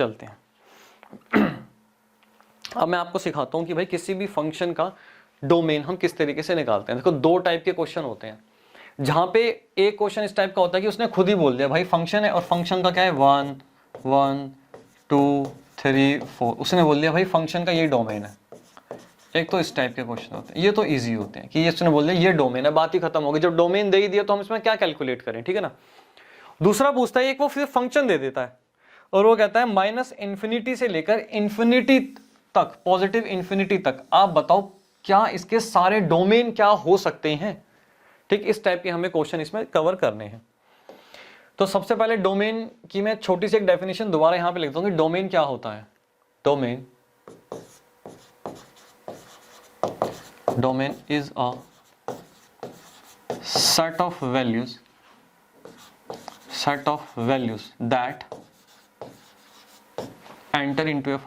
चलते हैं। अब मैं आपको सिखाता हूं कि भाई किसी भी फंक्शन का डोमेन हम किस तरीके से निकालते हैं। देखो दो टाइप के क्वेश्चन होते हैं, जहां पे एक क्वेश्चन इस टाइप का होता है कि उसने खुद ही बोल दिया भाई फंक्शन है और फंक्शन का क्या है 1 1 2 3 4, उसने बोल दिया भाई फंक्शन का ये डोमेन है। एक तो इस टाइप के क्वेश्चन होते हैं, ये तो इजी होते हैं कि ये उसने बोल दिया ये डोमेन है, बात ही खत्म हो गई। जब डोमेन दे ही दिया तो हम इसमें क्या कैलकुलेट करें, ठीक है ना। दूसरा पूछता है, एक वो फिर फंक्शन दे देता है और वो कहता है -∞ से लेकर इंफिनिटी तक, पॉजिटिव इंफिनिटी तक आप बताओ क्या इसके सारे डोमेन क्या हो सकते हैं। ठीक, इस टाइप के हमें क्वेश्चन इसमें कवर करने हैं। तो सबसे पहले डोमेन की मैं छोटी सी एक डेफिनेशन दोबारा यहां पे लिख दूंगी। डोमेन क्या होता है? Domain is a set of values that enter into a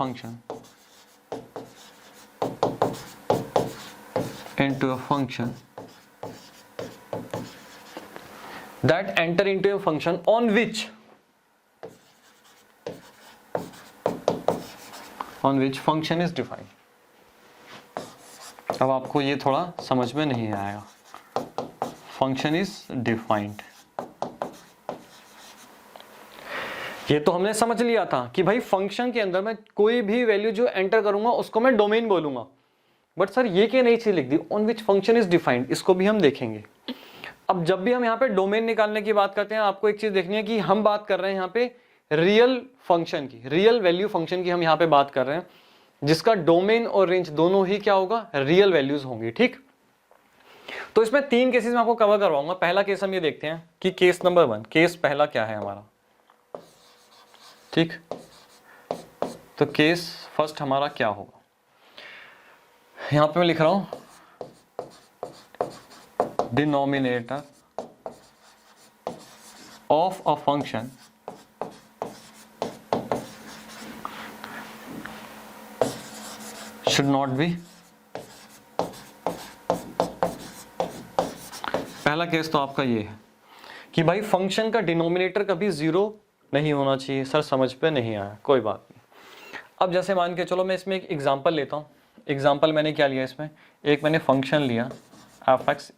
function on which function is defined। अब आपको ये थोड़ा समझ में नहीं आएगा। फंक्शन इज डिफाइंड, ये तो हमने समझ लिया था कि भाई फंक्शन के अंदर मैं कोई भी वैल्यू जो एंटर करूंगा उसको मैं डोमेन बोलूंगा। बट सर ये क्या नई चीज लिख दी, on which function is defined, इसको भी हम देखेंगे। अब जब भी हम यहाँ पे डोमेन निकालने की बात करते हैं, आपको एक चीज देखनी है कि हम बात कर रहे हैं यहाँ पे रियल फंक्शन की, रियल वैल्यू फंक्शन की हम यहाँ पे बात कर रहे हैं, जिसका डोमेन और रेंज दोनों ही क्या होगा, रियल वैल्यूज होंगी। ठीक, तो इसमें 3 केसेस में आपको कवर करवाऊंगा। पहला केस हम ये देखते हैं कि केस नंबर 1, केस पहला क्या है हमारा। ठीक, तो केस फर्स्ट हमारा क्या होगा, यहां पे मैं लिख रहा हूं denominator of a function should not be, पहला केस तो आपका ये है कि भाई फंक्शन का डिनोमिनेटर कभी 0 नहीं होना चाहिए। सर समझ पे नहीं आया, कोई बात नहीं। अब जैसे मान के चलो मैं इसमें एक एग्जांपल लेता हूँ। एग्जांपल मैंने क्या लिया इसमें, एक मैंने फंक्शन लिया f(x)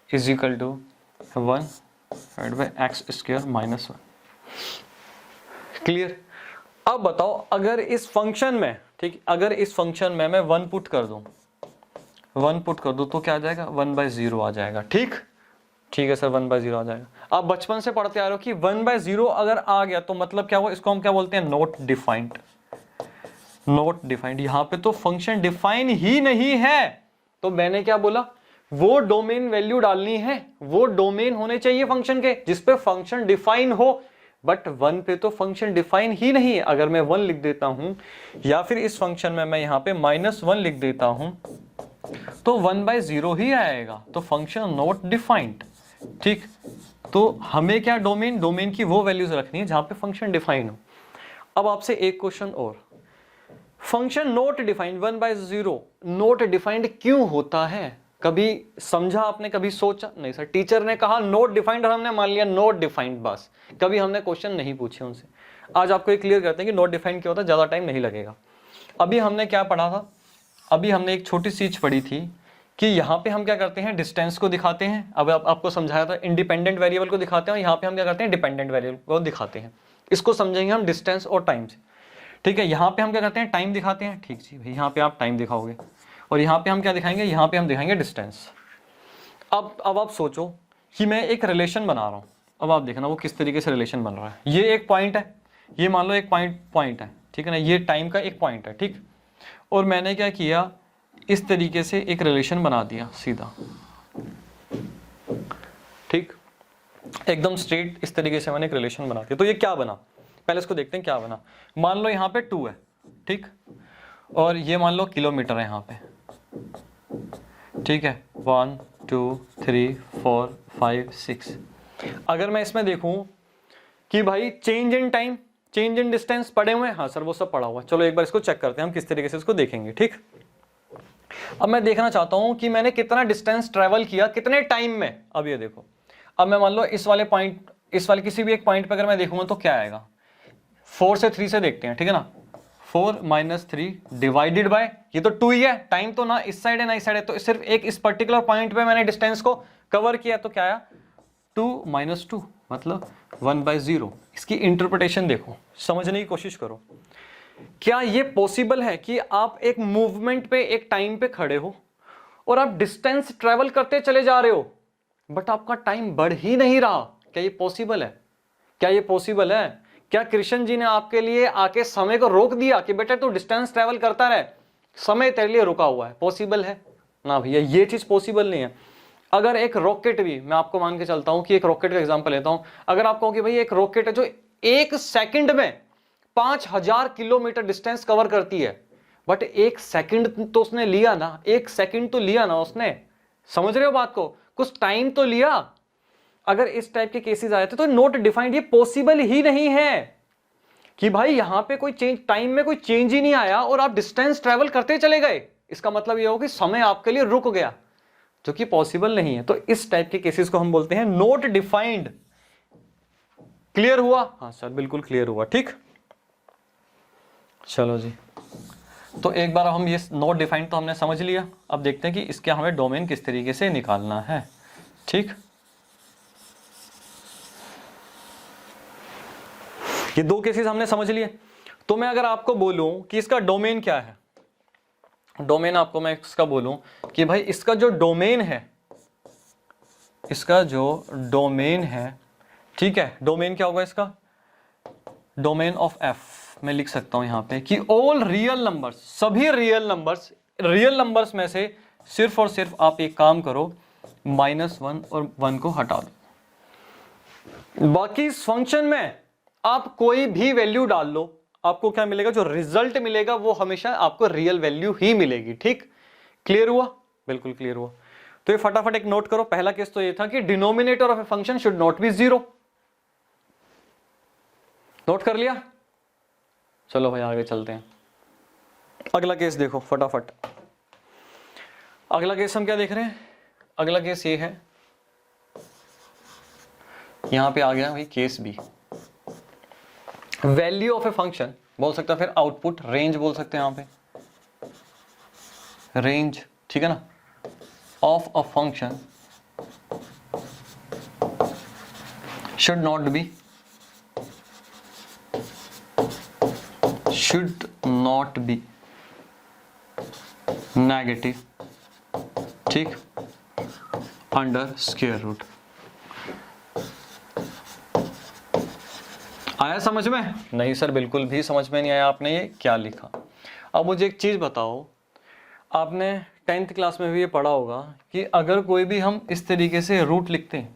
= 1/x² - 1। क्लियर। अब बताओ अगर इस फंक्शन में, ठीक, अगर इस फंक्शन में मैं 1 पुट कर दूं, 1 पुट कर दूं तो क्या आ जाएगा, 1/0 आ जाएगा। ठीक, ठीक है सर 1/0 आ जाएगा। आप बचपन से पढ़ते आ रहे हो कि 1/0 अगर आ गया तो मतलब क्या हुआ, इसको हम क्या बोलते हैं, नॉट डिफाइंड। नॉट डिफाइंड, यहां पे तो फंक्शन डिफाइन ही नहीं है, तो मैंने क्या बोला, वो डोमेन वैल्यू डालनी है, वो डोमेन होने चाहिए फंक्शन के जिसपे फंक्शन डिफाइन हो। बट 1 पे तो फंक्शन डिफाइन ही नहीं है। अगर मैं 1 लिख देता हूं या फिर इस फंक्शन में मैं यहां पे -1 लिख देता हूं तो 1/0 ही आएगा, तो फंक्शन नॉट डिफाइंड। ठीक, तो हमें क्या डोमेन, डोमेन की वो वैल्यूज रखनी है जहां पे फंक्शन डिफाइन हो। अब आपसे एक क्वेश्चन और, function not defined 1/0 not defined क्यों होता है? कभी समझा आपने, कभी सोचा? नहीं सर, टीचर ने कहा नॉट डिफाइंड और हमने मान लिया नॉट डिफाइंड, बस कभी हमने क्वेश्चन नहीं पूछे उनसे। आज आपको ये क्लियर करते हैं कि नॉट डिफाइंड क्या होता है, ज्यादा टाइम नहीं लगेगा। अभी हमने क्या पढ़ा था, अभी हमने एक छोटी सी चीज पढ़ी थी कि यहाँ पे हम क्या करते हैं, डिस्टेंस को दिखाते हैं। अब आपको समझाया था इंडिपेंडेंट वेरिएबल को दिखाते हैं, यहाँ पे हम क्या करते हैं, डिपेंडेंट वेरिएबल को दिखाते हैं। इसको समझेंगे हम डिस्टेंस और टाइम से। ठीक है, यहाँ पे हम क्या करते हैं, टाइम दिखाते हैं। ठीक जी भाई, यहाँ पे आप टाइम दिखाओगे और यहाँ पे हम क्या दिखाएंगे, यहाँ पे हम दिखाएंगे डिस्टेंस। अब आप सोचो कि मैं एक रिलेशन बना रहा हूँ। अब आप देखना वो किस तरीके से रिलेशन बन रहा है। ये एक पॉइंट है, ये मान लो एक पॉइंट है, ठीक है ना, ये टाइम का एक पॉइंट है। ठीक, और मैंने क्या किया, इस तरीके से एक रिलेशन बना दिया सीधा। ठीक, एकदम स्ट्रेट इस तरीके से मैंने एक रिलेशन बना दिया। तो ये क्या बना, पहले इसको देखते हैं क्या बना। मान लो यहाँ पे 2 है, ठीक, और ये मान लो किलोमीटर है यहाँ पे। ठीक है, 1 2 3 4 5 6। अगर मैं इसमें देखूं कि भाई change in time, change in distance पढ़े हुए हैं, हाँ सर वो सब पढ़ा हुआ है। चलो एक बार इसको चेक करते हैं हम किस तरीके से इसको देखेंगे। ठीक, अब मैं देखना चाहता हूं कि मैंने कितना डिस्टेंस ट्रेवल किया कितने टाइम में। अब ये देखो, अब मैं मान लो इस वाले पॉइंट, इस वाले किसी भी एक पॉइंट पे अगर मैं देखूंगा तो क्या आएगा, 4 से 3 से देखते हैं, ठीक है ना। 4 - 3 डिवाइडेड बाय, ये तो 2 ही है, टाइम तो ना इस साइड है ना इस साइड है, तो सिर्फ एक इस पर्टिकुलर पॉइंट पे मैंने डिस्टेंस को कवर किया, तो क्या आया 2 - 2 मतलब 1/0। इसकी इंटरप्रिटेशन देखो, समझने की कोशिश करो। क्या ये पॉसिबल है कि आप एक मूवमेंट पे एक टाइम पे खड़े हो और आप डिस्टेंस ट्रेवल करते चले जा रहे हो बट आपका टाइम बढ़ ही नहीं रहा? क्या ये पॉसिबल है? क्या ये पॉसिबल है? क्या कृष्ण जी ने आपके लिए आके समय को रोक दिया कि बेटा तू डिस्टेंस ट्रेवल करता रहे, समय तेरे लिए रुका हुआ है? पॉसिबल है ना भैया, ये चीज पॉसिबल नहीं है। अगर एक रॉकेट भी, मैं आपको मान के चलता हूं कि एक रॉकेट का एग्जांपल लेता हूं, अगर आप कहो कि भाई एक रॉकेट है जो 1 सेकंड में 5000 किलोमीटर डिस्टेंस कवर करती है, बट 1 सेकंड तो उसने लिया ना, 1 सेकंड तो लिया ना उसने, समझ रहे हो बात को, कुछ टाइम तो लिया। अगर इस टाइप के केसेस आए थे तो नॉट डिफाइंड, ये पॉसिबल ही नहीं है कि भाई यहां पे कोई चेंज, टाइम में कोई चेंज ही नहीं आया और आप डिस्टेंस ट्रेवल करते चले गए। इसका मतलब यह हो कि समय आपके लिए रुक गया, जो कि पॉसिबल नहीं है। तो इस टाइप के केसेस को हम बोलते हैं नॉट डिफाइंड। क्लियर हुआ? हाँ सर बिल्कुल क्लियर हुआ, ठीक। चलो जी, तो एक बार हम ये नॉट डिफाइंड तो हमने समझ लिया, अब देखते हैं कि इसके हमें डोमेन किस तरीके से निकालना है, ठीक। ये 2 केसेस हमने समझ लिए। तो मैं अगर आपको बोलूं कि इसका डोमेन क्या है, डोमेन आपको मैं इसका बोलूं कि भाई इसका जो डोमेन है, इसका जो डोमेन है, ठीक है, डोमेन क्या होगा इसका? डोमेन ऑफ एफ मैं लिख सकता हूं यहां पे कि ऑल रियल नंबर्स, सभी रियल नंबर्स में से सिर्फ और सिर्फ आप एक काम करो, -1 और 1 को हटा दो। बाकी इस फंक्शन में आप कोई भी वैल्यू डाल लो, आपको क्या मिलेगा? जो रिजल्ट मिलेगा वो हमेशा आपको रियल वैल्यू ही मिलेगी, ठीक। क्लियर हुआ? बिल्कुल क्लियर हुआ। तो ये फटाफट एक नोट करो। पहला केस तो ये था कि denominator of a function should not be 0। Note कर लिया? चलो भाई आगे चलते हैं। अगला केस देखो फटाफट। अगला केस हम क्या देख रहे हैं? अगला केस ये है, यहां पे आ गया भाई case B. Value of a function बोल सकते हैं, फिर आउटपुट रेंज बोल सकते हैं यहां पे, रेंज, ठीक है ना, of a function should not be negative, ठीक, अंडर स्क्वायर रूट। आया समझ में? नहीं सर बिल्कुल भी समझ में नहीं आया, आपने ये क्या लिखा। अब मुझे एक चीज बताओ, आपने 10th क्लास में भी ये पढ़ा होगा कि अगर कोई भी हम इस तरीके से रूट लिखते हैं,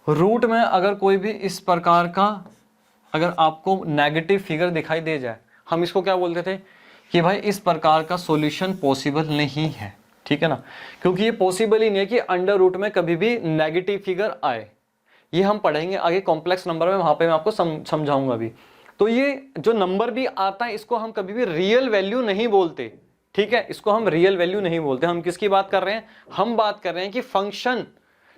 रूट में अगर कोई भी इस प्रकार का अगर आपको नेगेटिव फिगर दिखाई दे जाए, हम इसको क्या बोलते थे कि भाई इस प्रकार का सॉल्यूशन पॉसिबल नहीं है, ठीक है ना, क्योंकि ये पॉसिबल ही नहीं है कि अंडर रूट में कभी भी नेगेटिव फिगर आए। ये हम पढ़ेंगे आगे कॉम्प्लेक्स नंबर में, वहां पे मैं आपको समझाऊंगा भी। तो ये जो नंबर भी आता है इसको हम कभी भी रियल वैल्यू नहीं बोलते, ठीक है, इसको हम रियल वैल्यू नहीं बोलते। हम किसकी बात कर रहे हैं? हम बात कर रहे हैं कि फंक्शन,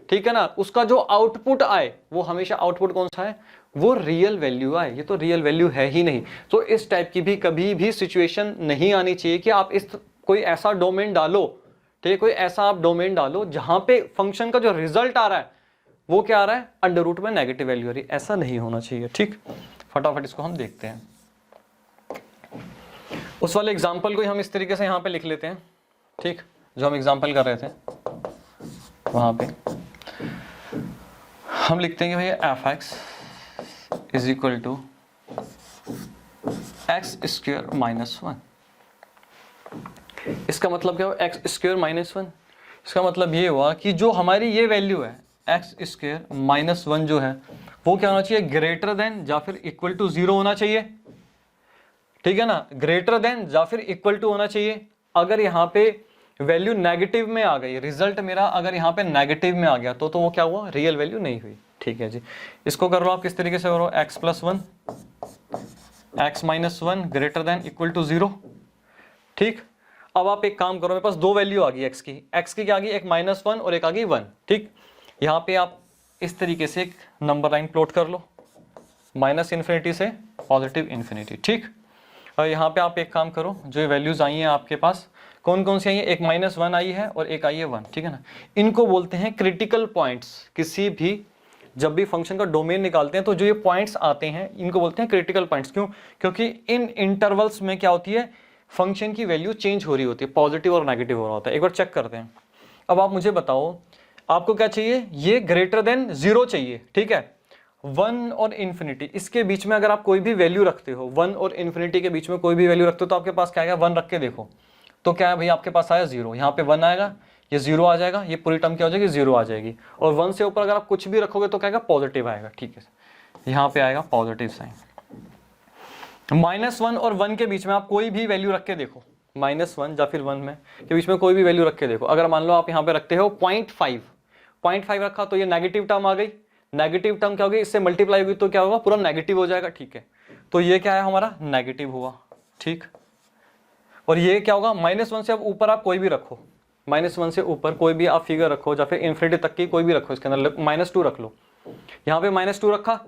ठीक है ना, उसका जो आउटपुट आए वो हमेशा आउटपुट कौन सा है? वो रियल वैल्यू आए। ये तो रियल वैल्यू है ही नहीं। तो इस टाइप की भी कभी भी सिचुएशन नहीं आनी चाहिए कि आप इस कोई ऐसा डोमेन डालो, ठीक है, कोई ऐसा आप डोमेन डालो जहां पे फंक्शन का जो रिजल्ट आ रहा है वो क्या आ रहा है? अंडर रूट में नेगेटिव वैल्यू आ रही है। ऐसा नहीं होना चाहिए, ठीक। फटाफट इसको हम देखते हैं। उस वाले एग्जाम्पल को हम इस तरीके से यहां पे लिख लेते हैं, ठीक, जो हम एग्जाम्पल कर रहे थे वहां पे हम लिखते हैं कि भाई f x is equal to x square -1। इसका मतलब क्या हुआ? X square -1। इसका मतलब ये हुआ कि जो हमारी ये वैल्यू है एक्स स्क्वायर -1 जो है वो क्या होना चाहिए? ग्रेटर देन या फिर इक्वल टू 0 होना चाहिए, ठीक है ना, ग्रेटर देन या फिर इक्वल टू होना चाहिए। अगर यहाँ पे वैल्यू नेगेटिव में आ गई, रिजल्ट मेरा अगर यहाँ पे नेगेटिव में आ गया तो वो क्या हुआ? रियल वैल्यू नहीं हुई, ठीक है जी। इसको कर लो आप किस तरीके से करो, x + 1 x - 1 greater than equal to 0, ठीक। अब आप एक काम करो, मेरे पास 2 वैल्यू आ गई x की क्या आ गई? एक -1 और एक आ गई 1, ठीक। यहाँ पे आप इस तरीके से एक नंबर लाइन प्लॉट कर लो, माइनस इन्फिनिटी से पॉजिटिव इन्फिनिटी, ठीक। और यहाँ पे आप एक काम करो, जो ये वैल्यूज आई हैं आपके पास कौन कौन सी आई है, एक -1 आई है और एक आई है 1, ठीक है ना। इनको बोलते हैं क्रिटिकल पॉइंट्स। किसी भी जब भी फंक्शन का डोमेन निकालते हैं तो जो ये पॉइंट्स आते हैं इनको बोलते हैं क्रिटिकल पॉइंट्स। क्यों? क्योंकि इन इंटरवल्स में क्या होती है, फंक्शन की वैल्यू चेंज हो रही होती है, पॉजिटिव और नेगेटिव हो रहा होता है। एक बार चेक करते हैं। अब आप मुझे बताओ आपको क्या चाहिए, ये ग्रेटर देन 0 चाहिए, ठीक है। 1 और इन्फिनिटी, इसके बीच में अगर आप कोई भी वैल्यू रखते हो, 1 और इन्फिनिटी के बीच में कोई भी वैल्यू रखते हो तो आपके पास क्या आएगा, 1 रख के देखो तो क्या है भाई, आपके पास आया 0, यहाँ पे 1 आएगा, ये 0 आ जाएगा, ये पूरी टर्म क्या हो जाएगी, 0 आ जाएगी। और 1 से ऊपर अगर आप कुछ भी रखोगे तो क्या आएगा, पॉजिटिव आएगा, ठीक है। यहाँ पे आएगा पॉजिटिव साइन। -1 और 1 के बीच में आप कोई भी वैल्यू रख के देखो, -1 या फिर 1 में के बीच में कोई भी वैल्यू रख के देखो। अगर मान लो आप यहाँ पे रखते हो 0.5 रखा तो ये नेगेटिव टर्म आ गई। नेगेटिव टर्म क्या होगी, इससे मल्टीप्लाई होगी तो क्या होगा, पूरा नेगेटिव हो जाएगा, ठीक है। तो ये क्या है हमारा, नेगेटिव हुआ, ठीक। और ये क्या होगा, -1 से अब ऊपर आप कोई भी रखो, -1 से ऊपर कोई भी आप फिगर रखो या फिर इन्फिनिटी तक की कोई भी रखो, इसके अंदर -2 रख लो। यहाँ पे -2 रखा,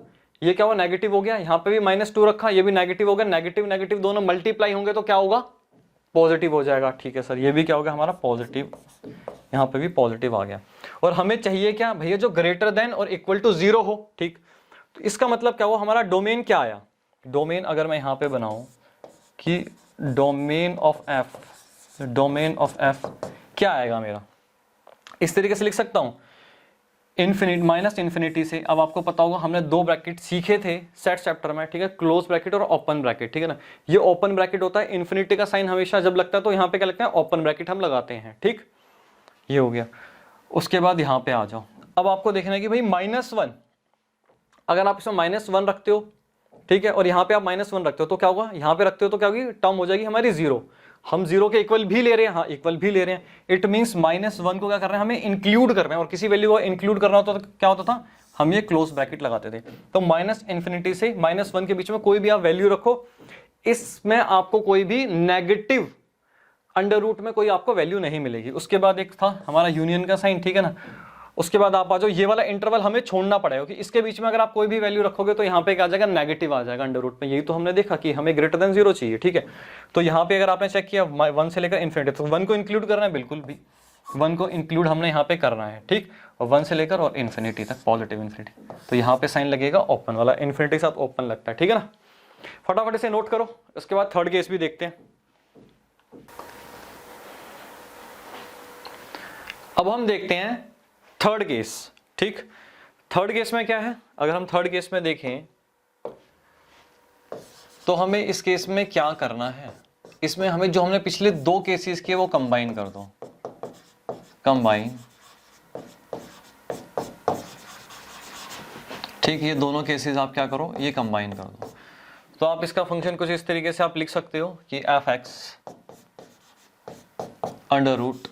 ये क्या हुआ, नेगेटिव हो गया। यहाँ पे भी -2 रखा, ये भी नेगेटिव हो गया। नेगेटिव नेगेटिव दोनों मल्टीप्लाई होंगे तो क्या होगा, पॉजिटिव हो जाएगा, ठीक है सर। ये भी क्या हो गया हमारा, पॉजिटिव। यहाँ पे भी पॉजिटिव आ गया। और हमें चाहिए क्या भैया, जो ग्रेटर देन और इक्वल टू 0 हो, ठीक। तो इसका मतलब क्या हुआ, हमारा डोमेन क्या आया। डोमेन अगर मैं यहाँ पे बनाऊं कि डोमेन ऑफ एफ क्या आएगा मेरा, इस तरीके से लिख सकता हूं, माइनस इन्फिनिटी से। अब आपको पता होगा हमने 2 ब्रैकेट सीखे थे सेट चैप्टर में, ठीक है, क्लोज ब्रैकेट और ओपन ब्रैकेट, ठीक है ना। ये ओपन ब्रैकेट होता है, इन्फिनिटी का साइन हमेशा जब लगता है तो यहाँ पे क्या लगता है, ओपन ब्रैकेट हम लगाते हैं, ठीक। ये हो गया। उसके बाद यहाँ पे आ जाओ। अब आपको देखना है कि भाई -1, अगर आप इसमें -1 रखते हो, ठीक है, और यहाँ पे आप -1 रखते हो तो क्या होगा, यहाँ पे रखते हो तो क्या होगी, टर्म हो जाएगी हमारी 0। हम 0 के इक्वल भी ले रहे हैं, हाँ इक्वल भी ले रहे हैं। इट मींस -1 को क्या कर रहे हैं, हमें इंक्लूड कर रहे हैं। और किसी वैल्यू को इंक्लूड करना होता तो क्या होता था, हम ये क्लोज ब्रैकेट लगाते थे। तो -इन्फिनिटी से -1 के बीच में कोई भी आप वैल्यू रखो, इसमें आपको कोई भी नेगेटिव अंडर रूट में कोई आपको वैल्यू नहीं मिलेगी। उसके बाद एक था हमारा यूनियन का साइन, ठीक है ना। उसके बाद आप आ जाओ, ये वाला इंटरवल हमें छोड़ना पड़ेगा कि इसके बीच में अगर आप कोई भी वैल्यू रखोगे तो यहाँ पे क्या आ जाएगा, नेगेटिव आ जाएगा अंडर रूट में। यही तो हमने देखा कि हमें ग्रेटर देन 0 चाहिए, ठीक है। तो यहाँ पे अगर आपने चेक किया 1 से लेकर इन्फिनिटी, तो 1 को इंक्लूड करना है, बिल्कुल भी 1 को इंक्लूड हमने यहाँ पे करना है, ठीक। और 1 से लेकर और इन्फिनिटी तक, पॉजिटिव इन्फिनिटी, तो यहाँ पे साइन लगेगा ओपन वाला, इन्फिनिटी के साथ ओपन लगता है, ठीक है ना। फटाफट इसे नोट करो। उसके बाद थर्ड केस भी देखते हैं। अब हम देखते हैं थर्ड केस, ठीक। थर्ड केस में क्या है, अगर हम थर्ड केस में देखें तो हमें इस केस में क्या करना है, इसमें हमें जो हमने पिछले 2 केसेस किए वो कंबाइन कर दो, कंबाइन, ठीक। ये दोनों केसेस आप क्या करो, ये कंबाइन कर दो। तो आप इसका फंक्शन कुछ इस तरीके से आप लिख सकते हो कि f(x) under root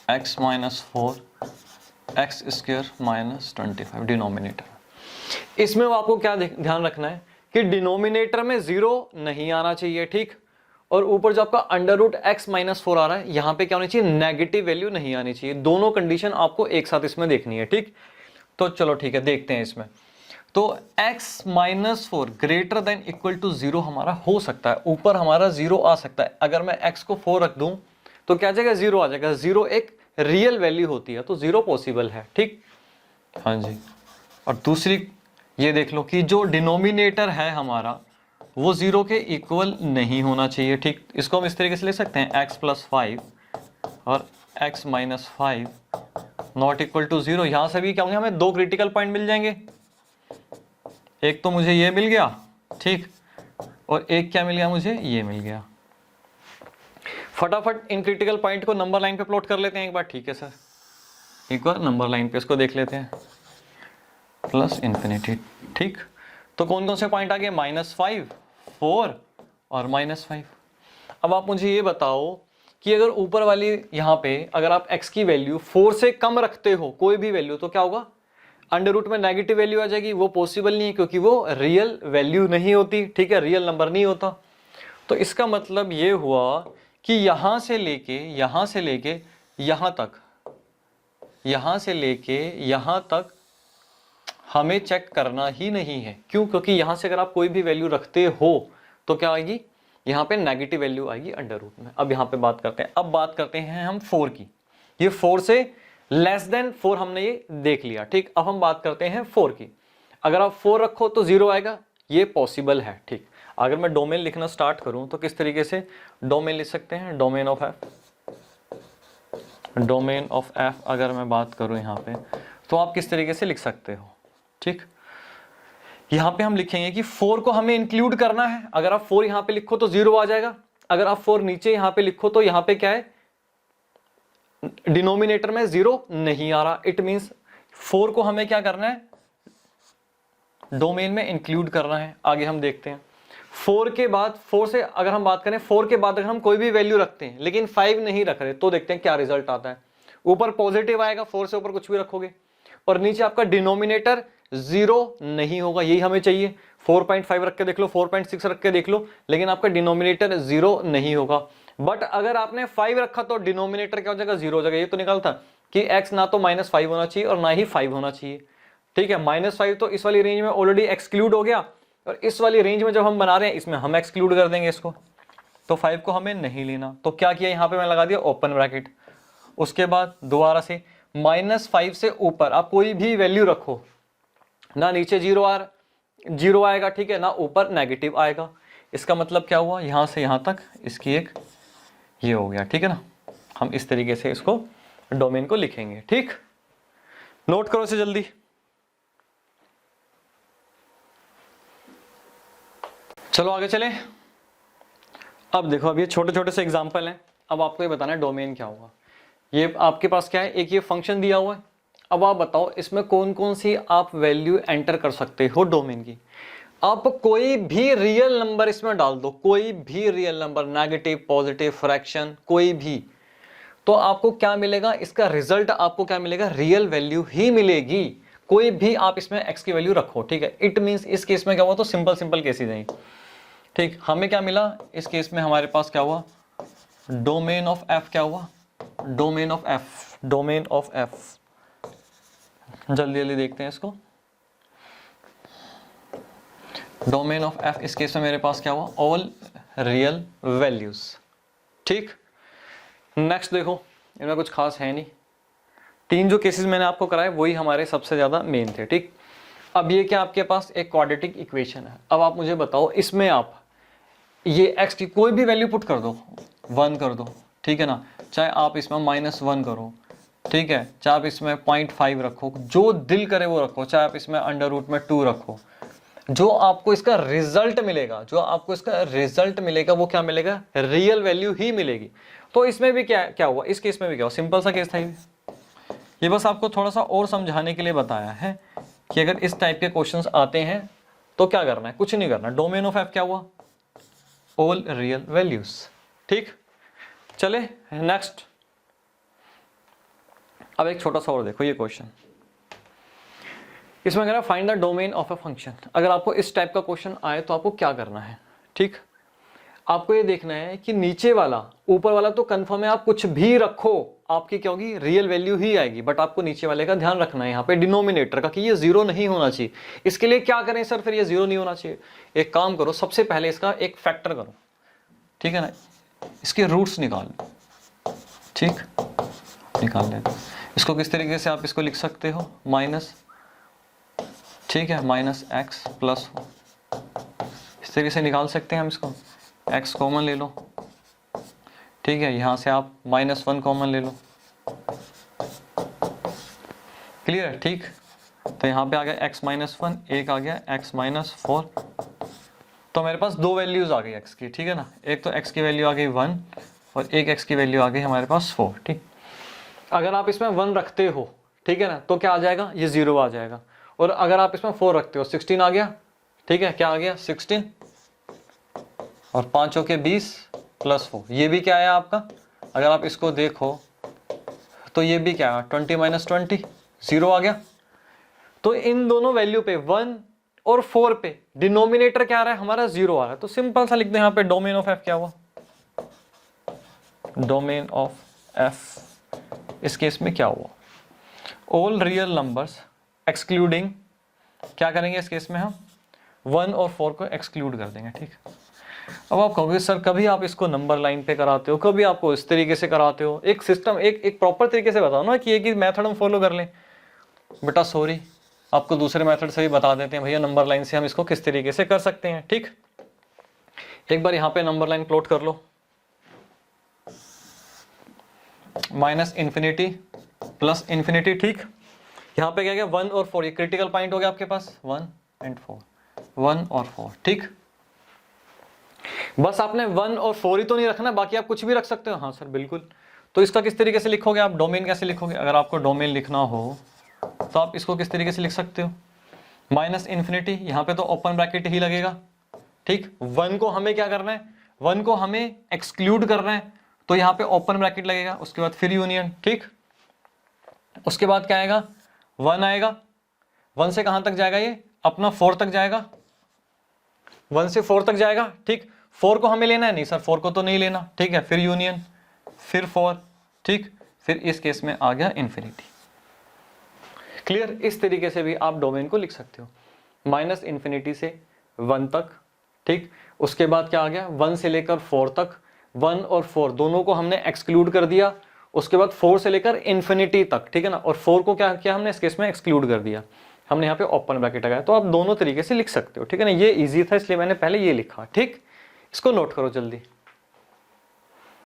x -4 x square -25 denominator. इसमें आपको क्या ध्यान रखना है कि डिनोमिनेटर में 0 नहीं आना चाहिए, ठीक। और ऊपर जो आपका अंडर रूट x -4 आ रहा है, यहां पे क्या होनी चाहिए, नेगेटिव वैल्यू नहीं आनी चाहिए। दोनों कंडीशन आपको एक साथ इसमें देखनी है, ठीक। तो चलो ठीक है, देखते हैं इसमें। तो x -4 greater than equal to 0 हमारा हो सकता है, ऊपर हमारा 0 आ सकता है। अगर मैं x को 4 रख दूं तो क्या आ जाएगा, 0 आ जाएगा। 0 एक रियल वैल्यू होती है, तो 0 पॉसिबल है, ठीक। हाँ जी। और दूसरी ये देख लो कि जो डिनोमिनेटर है हमारा वो 0 के इक्वल नहीं होना चाहिए, ठीक। इसको हम इस तरीके से ले सकते हैं x + 5 और x - 5 नॉट इक्वल टू 0। यहां से भी क्या होंगे, हमें 2 क्रिटिकल पॉइंट मिल जाएंगे। एक तो मुझे ये मिल गया, ठीक, और एक क्या मिल गया, मुझे ये मिल गया। फटाफट इन क्रिटिकल पॉइंट को नंबर लाइन पे प्लॉट कर लेते हैं एक बार, ठीक है सर। एक बार नंबर लाइन पे इसको देख लेते हैं, +∞, ठीक। तो कौन कौन से पॉइंट आ गए, -5, 4 और -5। अब आप मुझे ये बताओ कि अगर ऊपर वाली यहाँ पे अगर आप x की वैल्यू 4 से कम रखते हो, कोई भी वैल्यू, तो क्या होगा, अंडर रूट में नेगेटिव वैल्यू आ जाएगी। वो पॉसिबल नहीं है क्योंकि वो रियल वैल्यू नहीं होती, ठीक है, रियल नंबर नहीं होता। तो इसका मतलब ये हुआ कि यहां से लेके यहां से लेके यहां तक, यहां से लेके यहां तक हमें चेक करना ही नहीं है। क्यों? क्योंकि यहां से अगर आप कोई भी वैल्यू रखते हो तो क्या आएगी, यहाँ पे नेगेटिव वैल्यू आएगी अंडर रूट में। अब यहाँ पे बात करते हैं, अब बात करते हैं हम 4 की। ये 4 से लेस देन 4 हमने ये देख लिया, ठीक। अब हम बात करते हैं 4 की। अगर आप 4 रखो तो 0 आएगा, ये पॉसिबल है, ठीक। अगर मैं डोमेन लिखना स्टार्ट करूं तो किस तरीके से डोमेन लिख सकते हैं, domain of F. Domain of F अगर मैं बात करूं यहाँ पे तो आप किस तरीके से लिख सकते हो, ठीक। यहां पे हम लिखेंगे कि 4 को हमें इंक्लूड करना है। अगर आप 4 यहां पे लिखो तो 0 आ जाएगा। अगर आप 4 नीचे यहां पे लिखो तो यहां पे क्या है, डिनोमिनेटर में 0 नहीं आ रहा। इट मींस 4 को हमें क्या करना है, डोमेन में इंक्लूड करना है। आगे हम देखते हैं 4 के बाद, 4 से अगर हम बात करें, 4 के बाद अगर हम कोई भी वैल्यू रखते हैं लेकिन 5 नहीं रख रहे तो देखते हैं क्या रिजल्ट आता है। ऊपर पॉजिटिव आएगा, 4 से ऊपर कुछ भी रखोगे, और नीचे आपका डिनोमिनेटर 0 नहीं होगा, यही हमें चाहिए। 4.5 रख के देख लो, 4.6 रख के देख लो, लेकिन आपका डिनोमिनेटर 0 नहीं होगा। बट अगर आपने 5 रखा तो डिनोमिनेटर क्या हो जाएगा, 0 हो जाएगा। ये तो निकलता कि x ना तो -5 होना चाहिए और ना ही 5 होना चाहिए, ठीक है। -5 तो इस वाली रेंज में ऑलरेडी एक्सक्लूड हो गया, और इस वाली रेंज में जब हम बना रहे हैं इसमें हम एक्सक्लूड कर देंगे इसको, तो 5 को हमें नहीं लेना। तो क्या किया, यहाँ पे मैं लगा दिया ओपन ब्रैकेट। उसके बाद दोबारा से -5 से ऊपर आप कोई भी वैल्यू रखो, ना नीचे 0 आएगा, ठीक है, ना ऊपर नेगेटिव आएगा। इसका मतलब क्या हुआ, यहां से यहां तक इसकी एक ये हो गया, ठीक है ना। हम इस तरीके से इसको डोमेन को लिखेंगे, ठीक। नोट करो इसे जल्दी। चलो आगे चले। अब देखो, अब ये छोटे छोटे से एग्जांपल हैं। अब आपको ये बताना है डोमेन क्या होगा। ये आपके पास क्या है, एक ये फंक्शन दिया हुआ है। अब आप बताओ इसमें कौन कौन सी आप वैल्यू एंटर कर सकते हो डोमेन की। आप कोई भी रियल नंबर इसमें डाल दो, कोई भी real number, negative, positive, fraction, कोई भी, तो आपको क्या मिलेगा, इसका रिजल्ट आपको क्या मिलेगा, रियल वैल्यू ही मिलेगी। कोई भी आप इसमें x की वैल्यू रखो, ठीक है। इट मींस इस केस में क्या हुआ, तो सिंपल केसेस हैं, ठीक। हमें क्या मिला इस केस में, हमारे पास क्या हुआ, डोमेन ऑफ f क्या हुआ, domain of f, domain of f। जल्दी जल्दी देखते हैं इसको। डोमेन ऑफ f इस केस में मेरे पास क्या हुआ, ऑल रियल वैल्यूज, ठीक। नेक्स्ट देखो, इनमें कुछ खास है नहीं, 3 जो केसेस मैंने आपको कराए वही हमारे सबसे ज्यादा मेन थे, ठीक। अब ये क्या, आपके पास एक क्वाड्रेटिक इक्वेशन है। अब आप मुझे बताओ इसमें आप ये x की कोई भी वैल्यू पुट कर दो, 1 कर दो, ठीक है ना। चाहे आप इसमें -1 करो, ठीक है, चाहे आप इसमें 0.5 रखो, जो दिल करे वो रखो, चाहे आप इसमें √2 रखो, जो आपको इसका रिजल्ट मिलेगा, जो आपको इसका रिजल्ट मिलेगा वो क्या मिलेगा, रियल वैल्यू ही मिलेगी। तो इसमें भी क्या हुआ, इस केस में भी क्या हुआ, सिंपल सा केस था ये बस आपको थोड़ा सा और समझाने के लिए बताया है कि अगर इस टाइप के क्वेश्चंस आते हैं तो क्या करना है, कुछ नहीं करना। डोमेन ऑफ f क्या हुआ, ऑल रियल वैल्यूज, ठीक। चले नेक्स्ट। अब एक छोटा सा और देखो ये क्वेश्चन, इसमें कह रहा है find the domain of a function. अगर आपको इस टाइप का क्वेश्चन आए तो आपको क्या करना है, ठीक। आपको ये देखना है कि नीचे वाला, ऊपर वाला तो कंफर्म है, आप कुछ भी रखो आपकी क्या होगी, रियल वैल्यू ही आएगी। बट आपको नीचे वाले का ध्यान रखना है यहाँ पे डिनोमिनेटर का, कि ये 0 नहीं होना चाहिए। इसके लिए क्या करें सर, फिर ये 0 नहीं होना चाहिए। एक काम करो, सबसे पहले इसका एक फैक्टर करो, ठीक है ना, इसके रूट्स निकाल लो, ठीक, निकाल लेते। इसको किस तरीके से आप इसको लिख सकते हो, माइनस, ठीक है, -x प्लस, इस तरीके से निकाल सकते हैं हम इसको। x कॉमन ले लो, ठीक है, यहां से आप -1 कॉमन ले लो, क्लियर है, ठीक। तो यहां पे आ गया x -1, एक आ गया x -4, तो मेरे पास 2 वैल्यूज आ गई x की, ठीक है ना। एक तो x की वैल्यू आ गई 1 और एक x की वैल्यू आ गई हमारे पास 4, ठीक। अगर आप इसमें 1 रखते हो, ठीक है ना, तो क्या आ जाएगा, ये 0 आ जाएगा। और अगर आप इसमें 4 रखते हो, 16 आ गया, ठीक है, क्या आ गया 16, और 5 के 20 प्लस 4, ये भी क्या है आपका, अगर आप इसको देखो तो ये भी क्या है, 20 - 20, 0 आ गया। तो इन दोनों वैल्यू पे 1 और 4 पे डिनोमिनेटर क्या आ रहा है हमारा, 0 आ रहा है। तो सिंपल सा लिख दे यहाँ पे, डोमेन ऑफ f क्या हुआ, डोमेन ऑफ f इस केस में क्या हुआ, ऑल रियल नंबर्स एक्सक्लूडिंग क्या करेंगे इस केस में हम 1 और 4 को एक्सक्लूड कर देंगे, ठीक। अब आप कहोगे सर कभी आप इसको नंबर लाइन पे कराते हो, कभी आपको इस तरीके से कराते हो, एक सिस्टम एक प्रॉपर तरीके से बताओ ना कि एक ही मेथड हम फॉलो कर लें। बेटा सॉरी, आपको दूसरे मेथड से भी बता देते हैं भैया, नंबर लाइन से हम इसको किस तरीके से कर सकते हैं, ठीक। एक बार यहाँ पे नंबर लाइन प्लॉट कर लो, माइनस इन्फिनिटी प्लस इन्फिनिटी, ठीक। यहाँ पे क्या गया 1 और 4, ये क्रिटिकल पॉइंट हो गया आपके पास 1 एंड 4, 1 और 4, ठीक। बस आपने 1 और 4 ही तो नहीं रखना, बाकी आप कुछ भी रख सकते हो। हाँ सर बिल्कुल। तो इसका किस तरीके से लिखोगे आप, डोमेन कैसे लिखोगे? अगर आपको डोमेन लिखना हो तो आप इसको किस तरीके से लिख सकते हो, माइनस इन्फिनिटी, यहाँ पे तो ओपन ब्रैकेट ही लगेगा, ठीक। 1 को हमें क्या करना है, 1 को हमें एक्सक्लूड करना है, तो यहाँ पे ओपन ब्रैकेट लगेगा, उसके बाद फिर यूनियन, ठीक। उसके बाद क्या आएगा, 1 आएगा, 1 से कहां तक जाएगा, ये अपना 4 तक जाएगा, 1 से 4 तक जाएगा, ठीक। 4 को हमें लेना है नहीं सर, 4 को तो नहीं लेना, ठीक है। फिर यूनियन, फिर 4, ठीक। फिर इस केस में आ गया इन्फिनिटी। क्लियर? इस तरीके से भी आप डोमेन को लिख सकते हो, माइनस इन्फिनिटी से 1 तक, ठीक। उसके बाद क्या आ गया, 1 से लेकर 4 तक, 1 और 4 दोनों को हमने एक्सक्लूड कर दिया। उसके बाद 4 से लेकर इन्फिनिटी तक, ठीक है ना। और 4 को क्या किया हमने इस केस में एक्सक्लूड कर दिया, हमने यहाँ पे ओपन ब्रैकेट लगाया। तो आप दोनों तरीके से लिख सकते हो, ठीक है ना। ये इजी था इसलिए मैंने पहले ये लिखा, ठीक। इसको नोट करो जल्दी।